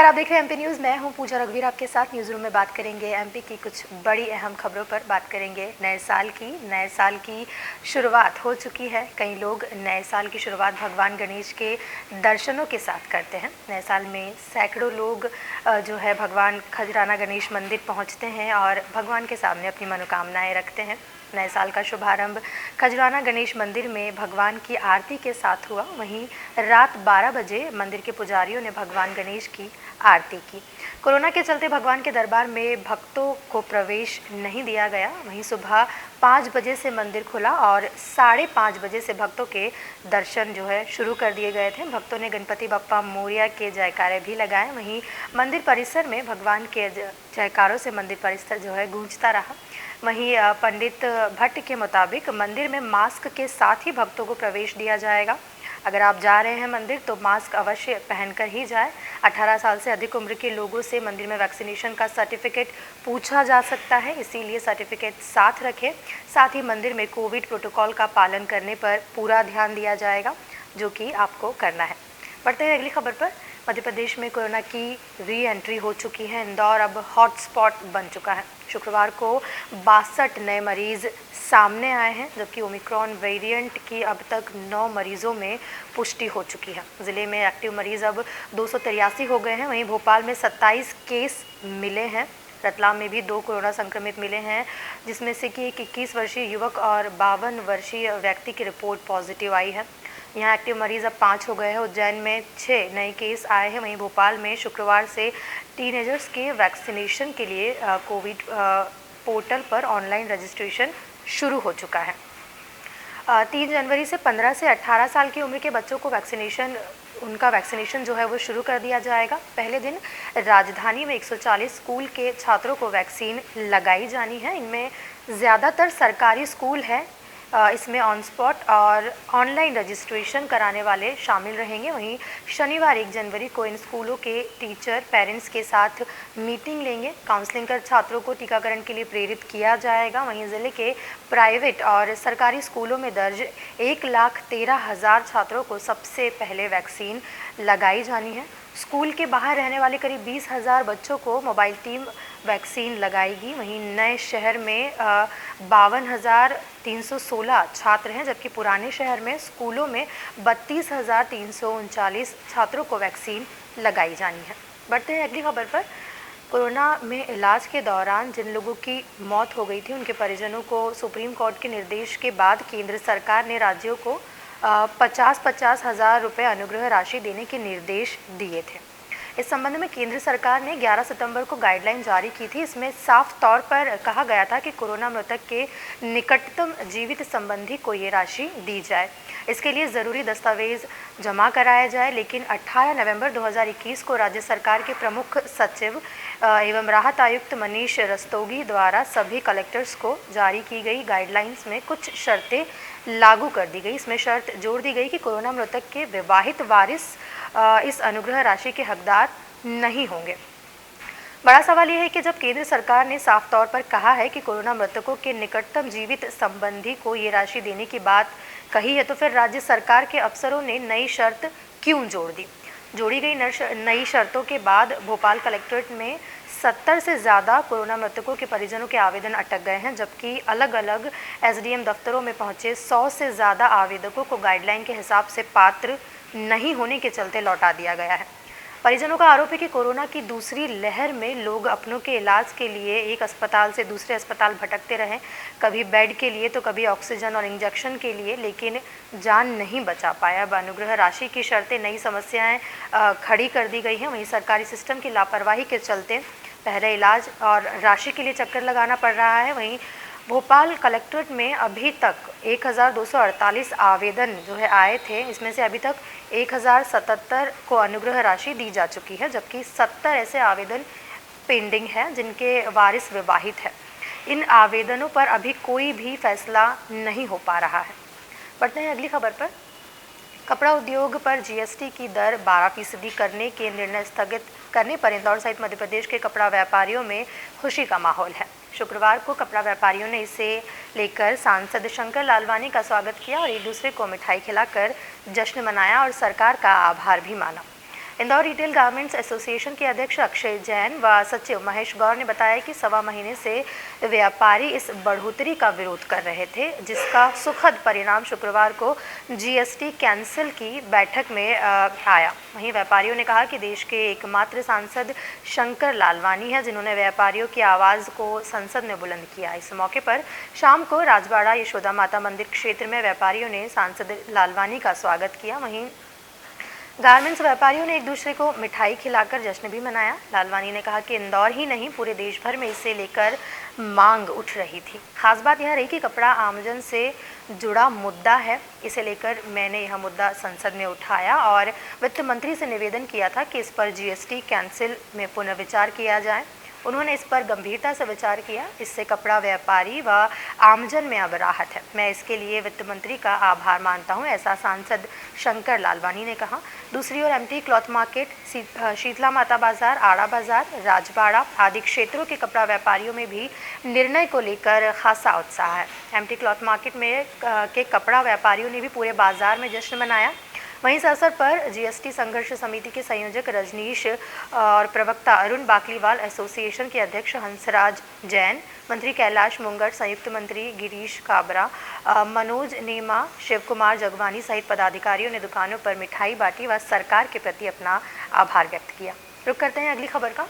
आप देख रहे हैं एमपी न्यूज़। मैं हूं पूजा रघुवीर, आपके साथ न्यूज़ रूम में बात करेंगे एमपी की कुछ बड़ी अहम खबरों पर। बात करेंगे नए साल की शुरुआत हो चुकी है। कई लोग नए साल की शुरुआत भगवान गणेश के दर्शनों के साथ करते हैं। नए साल में सैकड़ों लोग जो है भगवान खजराना गणेश मंदिर पहुंचते हैं और भगवान के सामने अपनी मनोकामनाएं रखते हैं। नए साल का शुभारंभ खजराना गणेश मंदिर में भगवान की आरती के साथ हुआ। वहीं रात 12 बजे मंदिर के पुजारियों ने भगवान गणेश की आरती की। कोरोना के चलते भगवान के दरबार में भक्तों को प्रवेश नहीं दिया गया। वहीं सुबह 5 बजे से मंदिर खुला और 5:30 बजे से भक्तों के दर्शन जो है शुरू कर दिए गए थे। भक्तों ने गणपति बप्पा मोरया के जयकारे भी लगाए। वहीं मंदिर परिसर में भगवान के जयकारों से मंदिर परिसर जो है गूंजता रहा। वहीं पंडित भट्ट के मुताबिक मंदिर में मास्क के साथ ही भक्तों को प्रवेश दिया जाएगा। अगर आप जा रहे हैं मंदिर तो मास्क अवश्य पहनकर ही जाए। 18 साल से अधिक उम्र के लोगों से मंदिर में वैक्सीनेशन का सर्टिफिकेट पूछा जा सकता है, इसीलिए सर्टिफिकेट साथ रखें। साथ ही मंदिर में कोविड प्रोटोकॉल का पालन करने पर पूरा ध्यान दिया जाएगा, जो कि आपको करना है। बढ़ते हैं अगली खबर पर। मध्य प्रदेश में कोरोना की री एंट्री हो चुकी है। इंदौर अब हॉटस्पॉट बन चुका है। शुक्रवार को 62 नए मरीज सामने आए हैं, जबकि ओमिक्रॉन वेरिएंट की अब तक 9 मरीजों में पुष्टि हो चुकी है। जिले में एक्टिव मरीज अब 283 हो गए हैं। वहीं भोपाल में 27 केस मिले हैं। रतलाम में भी 2 कोरोना संक्रमित मिले हैं, जिसमें से कि एक 21 वर्षीय युवक और 52 वर्षीय व्यक्ति की रिपोर्ट पॉजिटिव आई है। यहाँ एक्टिव मरीज अब 5 हो गए हैं। उज्जैन में 6 नए केस आए हैं। वहीं भोपाल में शुक्रवार से टीनेजर्स के वैक्सीनेशन के लिए कोविड पोर्टल पर ऑनलाइन रजिस्ट्रेशन शुरू हो चुका है। 3 जनवरी से 15 से 18 साल की उम्र के बच्चों को उनका वैक्सीनेशन जो है वो शुरू कर दिया जाएगा। पहले दिन राजधानी में 140 स्कूल के छात्रों को वैक्सीन लगाई जानी है। इनमें ज़्यादातर सरकारी स्कूल हैं। इसमें ऑन स्पॉट और ऑनलाइन रजिस्ट्रेशन कराने वाले शामिल रहेंगे। वहीं शनिवार 1 जनवरी को इन स्कूलों के टीचर पेरेंट्स के साथ मीटिंग लेंगे। काउंसलिंग कर छात्रों को टीकाकरण के लिए प्रेरित किया जाएगा। वहीं ज़िले के प्राइवेट और सरकारी स्कूलों में दर्ज 1,13,000 छात्रों को सबसे पहले वैक्सीन लगाई जानी है। स्कूल के बाहर रहने वाले करीब 20,000 बच्चों को मोबाइल टीम वैक्सीन लगाएगी। वहीं नए शहर में 52,316 छात्र हैं, जबकि पुराने शहर में स्कूलों में 32,339 छात्रों को वैक्सीन लगाई जानी है। बढ़ते हैं अगली खबर पर। कोरोना में इलाज के दौरान जिन लोगों की मौत हो गई थी, उनके परिजनों को सुप्रीम कोर्ट के निर्देश के बाद केंद्र सरकार ने राज्यों को 50-50 हज़ार रुपये अनुग्रह राशि देने के निर्देश दिए थे। इस संबंध में केंद्र सरकार ने 11 सितंबर को गाइडलाइन जारी की थी। इसमें साफ तौर पर कहा गया था कि कोरोना मृतक के निकटतम जीवित संबंधी को ये राशि दी जाए। इसके लिए ज़रूरी दस्तावेज जमा कराया जाए। लेकिन 18 नवंबर 2021 को राज्य सरकार के प्रमुख सचिव एवं राहत आयुक्त मनीष रस्तोगी द्वारा सभी कलेक्टर्स को जारी की गई गाइडलाइंस में कुछ शर्तें लागू कर दी गई। इसमें शर्त जोड़ दी गई कि कोरोना मृतक के विवाहित वारिस इस अनुग्रह राशि के हकदार नहीं होंगे। बड़ा सवाल यह है कि जब केंद्र सरकार ने साफ तौर पर कहा है कि कोरोना मृतकों के निकटतम जीवित संबंधी को ये राशि देने की बात कही है, तो फिर राज्य सरकार के अफसरों ने नई शर्त क्यों जोड़ दी? जोड़ी गई नई शर्तों के बाद भोपाल कलेक्ट्रेट में 70 से ज़्यादा कोरोना मृतकों के परिजनों के आवेदन अटक गए हैं, जबकि अलग अलग एसडीएम दफ्तरों में पहुंचे 100 से ज़्यादा आवेदकों को गाइडलाइन के हिसाब से पात्र नहीं होने के चलते लौटा दिया गया है। परिजनों का आरोप है कि कोरोना की दूसरी लहर में लोग अपनों के इलाज के लिए एक अस्पताल से दूसरे अस्पताल भटकते रहे, कभी बेड के लिए तो कभी ऑक्सीजन और इंजेक्शन के लिए, लेकिन जान नहीं बचा पाया। अब अनुग्रह राशि की शर्तें नई समस्याएं खड़ी कर दी गई हैं। वहीं सरकारी सिस्टम की लापरवाही के चलते पहले इलाज और राशि के लिए चक्कर लगाना पड़ रहा है। वहीं भोपाल कलेक्ट्रेट में अभी तक 1,248 आवेदन जो है आए थे। इसमें से अभी तक 1,077 को अनुग्रह राशि दी जा चुकी है, जबकि 70 ऐसे आवेदन पेंडिंग हैं जिनके वारिस विवाहित है। इन आवेदनों पर अभी कोई भी फैसला नहीं हो पा रहा है। बढ़ते हैं अगली खबर पर। कपड़ा उद्योग पर जीएसटी की दर 12% करने के निर्णय स्थगित करने पर इंदौर सहित मध्य प्रदेश के कपड़ा व्यापारियों में खुशी का माहौल है। शुक्रवार को कपड़ा व्यापारियों ने इसे लेकर सांसद शंकर लालवानी का स्वागत किया और एक दूसरे को मिठाई खिलाकर जश्न मनाया और सरकार का आभार भी माना। इंदौर रिटेल गारमेंट्स एसोसिएशन के अध्यक्ष अक्षय जैन व सचिव महेश गौर ने बताया कि सवा महीने से व्यापारी इस बढ़ोतरी का विरोध कर रहे थे, जिसका सुखद परिणाम शुक्रवार को जीएसटी कैंसिल की बैठक में आया। वहीं व्यापारियों ने कहा कि देश के एकमात्र सांसद शंकर लालवानी है जिन्होंने व्यापारियों की आवाज़ को संसद में बुलंद किया। इस मौके पर शाम को राजबाड़ा यशोदा माता मंदिर क्षेत्र में व्यापारियों ने सांसद लालवानी का स्वागत किया। वहीं गारमेंट्स व्यापारियों ने एक दूसरे को मिठाई खिलाकर जश्न भी मनाया। लालवानी ने कहा कि इंदौर ही नहीं पूरे देश भर में इसे लेकर मांग उठ रही थी। खास बात यह रही कि कपड़ा आमजन से जुड़ा मुद्दा है, इसे लेकर मैंने यह मुद्दा संसद में उठाया और वित्त मंत्री से निवेदन किया था कि इस पर जीएसटी कैंसिल में पुनर्विचार किया जाए। उन्होंने इस पर गंभीरता से विचार किया। इससे कपड़ा व्यापारी व आमजन में अब राहत है। मैं इसके लिए वित्त मंत्री का आभार मानता हूं, ऐसा सांसद शंकर लालवानी ने कहा। दूसरी ओर एमटी क्लॉथ मार्केट, शीतला माता बाजार, आड़ा बाजार, राजबाड़ा आदि क्षेत्रों के कपड़ा व्यापारियों में भी निर्णय को लेकर खासा उत्साह है। एमटी क्लॉथ मार्केट में के कपड़ा व्यापारियों ने भी पूरे बाजार में जश्न मनाया। वहीं इस अवसर पर जीएसटी संघर्ष समिति के संयोजक रजनीश और प्रवक्ता अरुण बाकलीवाल, एसोसिएशन के अध्यक्ष हंसराज जैन, मंत्री कैलाश मुंगर, संयुक्त मंत्री गिरीश काबरा, मनोज नीमा, शिव कुमार जगवानी सहित पदाधिकारियों ने दुकानों पर मिठाई बांटी व सरकार के प्रति अपना आभार व्यक्त किया। रुक करते हैं अगली खबर का।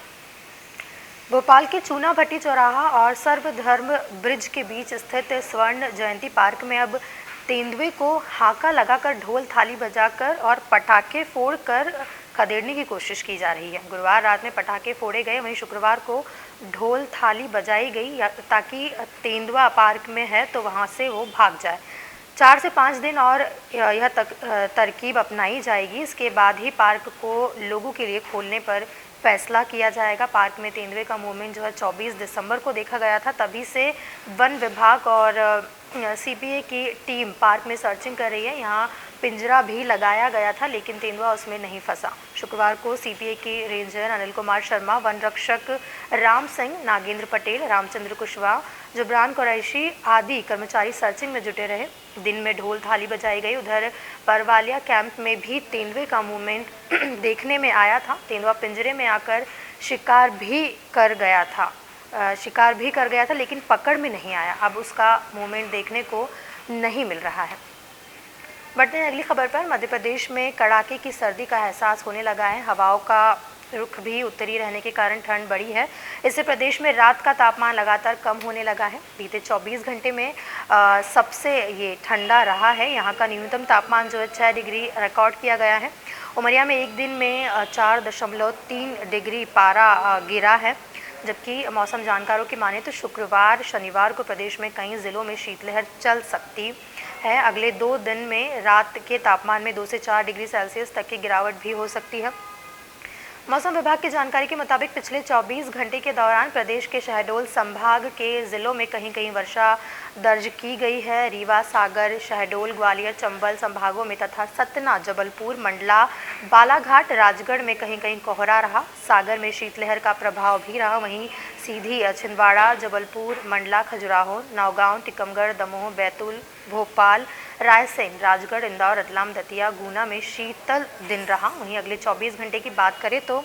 भोपाल के चूना भट्टी चौराहा और सर्वधर्म ब्रिज के बीच स्थित स्वर्ण जयंती पार्क में अब तेंदुए को हाका लगाकर, ढोल थाली बजाकर और पटाखे फोड़कर खदेड़ने की कोशिश की जा रही है। गुरुवार रात में पटाखे फोड़े गए, वहीं शुक्रवार को ढोल थाली बजाई गई ताकि तेंदुआ पार्क में है तो वहां से वो भाग जाए। 4 से 5 दिन और यह तरकीब अपनाई जाएगी। इसके बाद ही पार्क को लोगों के लिए खोलने पर फैसला किया जाएगा। पार्क में तेंदुए का मूवमेंट जो है 24 दिसंबर को देखा गया था। तभी से वन विभाग और सीपीए की टीम पार्क में सर्चिंग कर रही है। यहाँ पिंजरा भी लगाया गया था लेकिन तेंदुआ उसमें नहीं फंसा। शुक्रवार को सीपीए के रेंजर अनिल कुमार शर्मा, वन रक्षक राम सिंह, नागेंद्र पटेल, रामचंद्र कुशवाहा, जुबरान कुरैशी आदि कर्मचारी सर्चिंग में जुटे रहे। दिन में ढोल थाली बजाई गई। उधर परवालिया कैंप में भी तेंदुए का मूवमेंट देखने में आया था। तेंदुआ पिंजरे में आकर शिकार भी कर गया था लेकिन पकड़ में नहीं आया। अब उसका मूवमेंट देखने को नहीं मिल रहा है। बढ़ते हैं अगली खबर पर। मध्य प्रदेश में कड़ाके की सर्दी का एहसास होने लगा है। हवाओं का रुख भी उत्तरी रहने के कारण ठंड बढ़ी है। इससे प्रदेश में रात का तापमान लगातार कम होने लगा है। बीते 24 घंटे में सबसे ये ठंडा रहा है। यहाँ का न्यूनतम तापमान जो है 6 डिग्री रिकॉर्ड किया गया है। उमरिया में एक दिन में 4.3 डिग्री पारा गिरा है। जबकि मौसम जानकारों की माने तो शुक्रवार शनिवार को प्रदेश में कई जिलों में शीतलहर चल सकती है। अगले 2 दिन में रात के तापमान में 2 से 4 डिग्री सेल्सियस तक की गिरावट भी हो सकती है। मौसम विभाग की जानकारी के मुताबिक पिछले 24 घंटे के दौरान प्रदेश के शहडोल संभाग के जिलों में कहीं कहीं वर्षा दर्ज की गई है। रीवा, सागर, शहडोल, ग्वालियर, चंबल संभागों में तथा सतना, जबलपुर, मंडला, बालाघाट, राजगढ़ में कहीं कहीं कोहरा रहा। सागर में शीतलहर का प्रभाव भी रहा। वहीं सीधी, छिंदवाड़ा, जबलपुर, मंडला, खजुराहो, नौगांव, टीकमगढ़, दमोह, बैतूल, भोपाल, रायसेन, राजगढ़, इंदौर, रतलाम, दतिया, गुना में शीतल दिन रहा। वहीं अगले 24 घंटे की बात करें तो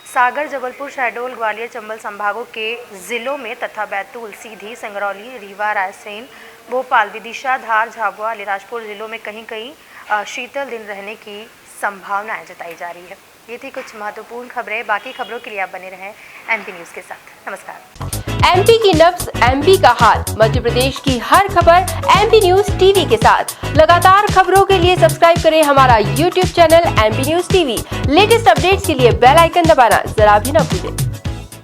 सागर, जबलपुर, शहडोल, ग्वालियर, चंबल संभागों के जिलों में तथा बैतूल, सीधी, संगरौली, रीवा, रायसेन, भोपाल, विदिशा, धार, झाबुआ, अलीराजपुर जिलों में कहीं कहीं शीतल दिन रहने की संभावनाएं जताई जा रही है। ये थी कुछ महत्वपूर्ण खबरें। बाकी खबरों के लिए आप बने रहें एमपी न्यूज के साथ। नमस्कार। एमपी की नब्ज, एमपी का हाल, मध्य प्रदेश की हर खबर एमपी न्यूज टीवी के साथ। लगातार खबरों के लिए सब्सक्राइब करें हमारा YouTube channel MP news TV. Latest updates के लिए बेल आइकन दबाना जरा भी न भूलें।